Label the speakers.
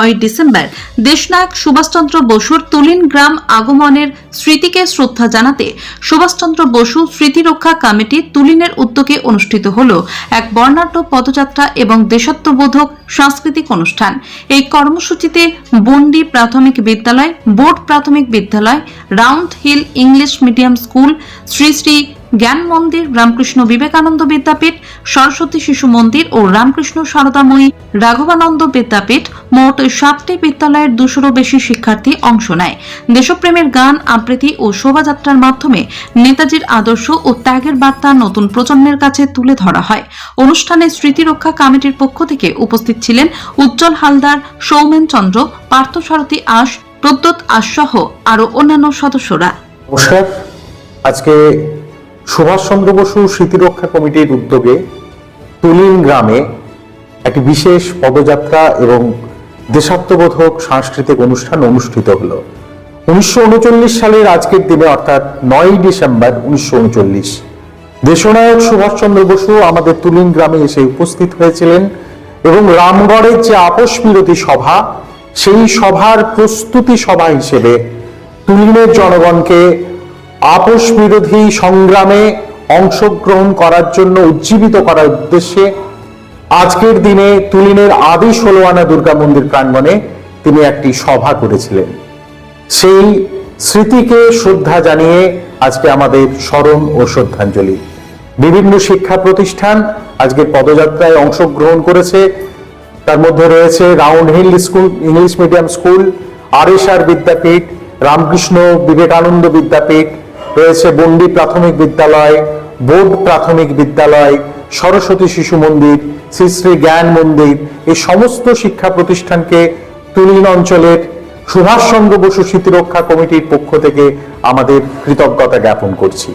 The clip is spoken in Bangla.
Speaker 1: 9 ডিসেম্বর দেশনায়ক সুভাষচন্দ্র বসুর তুলিন গ্রাম আগমনের স্মৃতিকে শ্রদ্ধা জানাতে সুভাষচন্দ্র বসু স্মৃতিরক্ষা কমিটি তুলিনের উদ্যোগে অনুষ্ঠিত হল এক বর্ণাঢ্য পদযাত্রা এবং দেশাত্মবোধক সাংস্কৃতিক অনুষ্ঠান। এই কর্মসূচিতে বন্ডি প্রাথমিক বিদ্যালয়, বোর্ড প্রাথমিক বিদ্যালয়, Round Hill English medium school, Shri Shri Gyan Mandir, Ramakrishna Vivekananda বিদ্যাপীঠ, সরস্বতী শিশু মন্দির ও রামকৃষ্ণ সারদাময়ী রাঘবানন্দ বিদ্যাপীঠ মোট 7টি বিদ্যালয়ের 200-রও বেশি শিক্ষার্থী অংশ নেয়। দেশপ্রেমের গান, আবৃত্তি ও শোভাযাত্রার মাধ্যমে নেতাজির আদর্শ ও ত্যাগের বার্তা নতুন প্রজন্মের কাছে তুলে ধরা হয়। অনুষ্ঠানে স্মৃতিরক্ষা কমিটির পক্ষ থেকে উপস্থিত ছিলেন উজ্জ্বল হালদার, সৌমেন চন্দ্র, পার্থসারথী আশ, প্রদ্যোৎ আশ সহ আরো অন্যান্য সদস্যরা।
Speaker 2: নমস্কার। আজকে সুভাষচন্দ্র বসু স্মৃতিরক্ষা কমিটির উদ্যোগে তুলিন গ্রামে একটি বিশেষ পদযাত্রা এবং দেশাত্মবোধক সাংস্কৃতিক অনুষ্ঠান অনুষ্ঠিত হলো। 1939 সালের আজকের দিনে অর্থাৎ 9 ডিসেম্বর 1939 দেশনায়ক সুভাষচন্দ্র বসু আমাদের তুলিন গ্রামে এসে উপস্থিত হয়েছিলেন এবং রামগড়ের যে আপোষ বিরোধী সভা, সেই সভার প্রস্তুতি সভা হিসেবে তুলিনের জনগণকে আপোষ বিরোধী সংগ্রামে অংশগ্রহণ করার জন্য উজ্জীবিত করার উদ্দেশ্যে আজকের দিনে তুলিনের আদি 16 আনা দুর্গা মন্দির প্রাঙ্গণে তিনি একটি সভা করেছিলেন। সেই স্মৃতিকে শ্রদ্ধা জানিয়ে আজকে আমাদের স্মরণ ও শ্রদ্ধাঞ্জলি। বিভিন্ন শিক্ষা প্রতিষ্ঠান আজকের পদযাত্রায় অংশগ্রহণ করেছে। তার মধ্যে রয়েছে Round Hill school English medium school, RSR Vidyapith, Ramakrishna Vivekananda Vidyapith, রয়েছে বন্ডি প্রাথমিক বিদ্যালয়, বোর্ড প্রাথমিক বিদ্যালয়, সরস্বতী শিশু মন্দির, শ্রী শ্রী জ্ঞান মন্দির। এই সমস্ত শিক্ষা প্রতিষ্ঠানকে তুলিন অঞ্চলের সুভাষচন্দ্র বসু স্মৃতিরক্ষা কমিটির পক্ষ থেকে আমাদের কৃতজ্ঞতা জ্ঞাপন করছি।